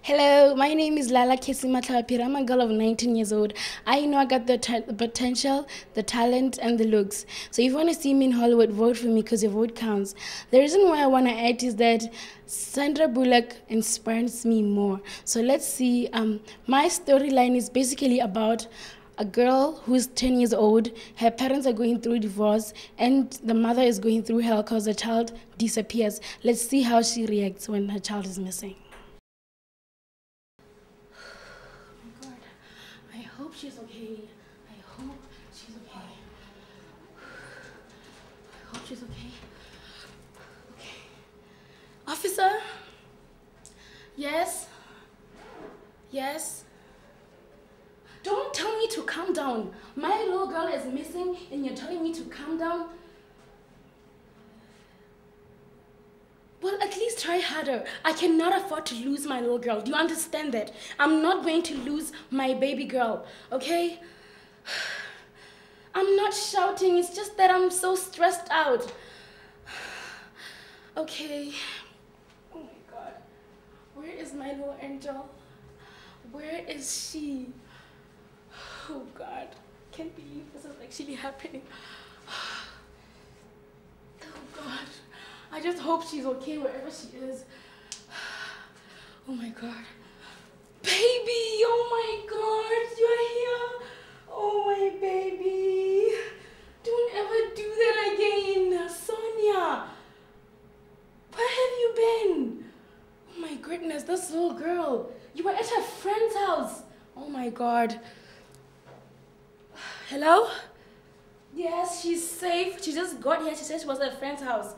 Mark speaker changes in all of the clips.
Speaker 1: Hello, my name is Lala Matlhabaphiri. I'm a girl of 19 years old. I know I got the potential, the talent, and the looks. So if you want to see me in Hollywood, vote for me because your vote counts. The reason why I want to act is that Sandra Bullock inspires me more. So let's see. My storyline is basically about a girl who's 10 years old. Her parents are going through divorce, and the mother is going through hell because the child disappears. Let's see how she reacts when her child is missing. I hope she's okay. I hope she's okay. I hope she's okay. Okay. Officer? Yes? Yes? Don't tell me to calm down. My little girl is missing and you're telling me to calm down? Well, at least try harder. I cannot afford to lose my little girl. Do you understand that? I'm not going to lose my baby girl, okay? I'm not shouting, it's just that I'm so stressed out. Okay. Oh my God. Where is my little angel? Where is she? Oh God. Can't believe this is actually happening. Oh God. I just hope she's okay wherever she is. Oh my God. Baby, oh my God, you're here. Oh my baby. Don't ever do that again. Sonia, where have you been? Oh my goodness, this little girl. You were at her friend's house. Oh my God. Hello? Yes, she's safe. She just got here. She said she was at a friend's house.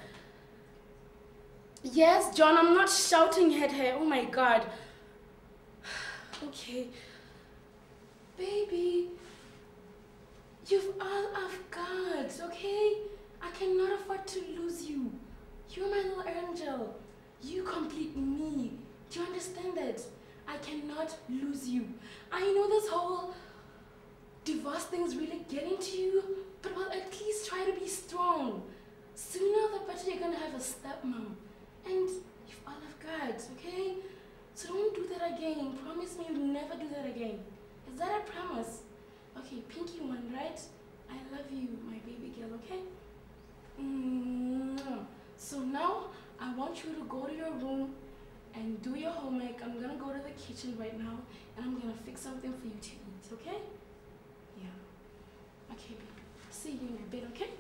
Speaker 1: Yes, John, I'm not shouting at her. Oh my God. Okay. Baby, you've all I've got, okay? I cannot afford to lose you. You're my little angel. You complete me. Do you understand that? I cannot lose you. I know this whole divorce thing's really getting to you, but well, at least try to be strong. Sooner the better you're gonna have a stepmom. And you've all I've got, okay? So don't do that again. Promise me you'll never do that again. Is that a promise? Okay, pinky one, right? I love you, my baby girl, okay? So now, I want you to go to your room and do your homework. I'm gonna go to the kitchen right now and I'm gonna fix something for you to eat, okay? Yeah. Okay, baby. See you in a bit, okay?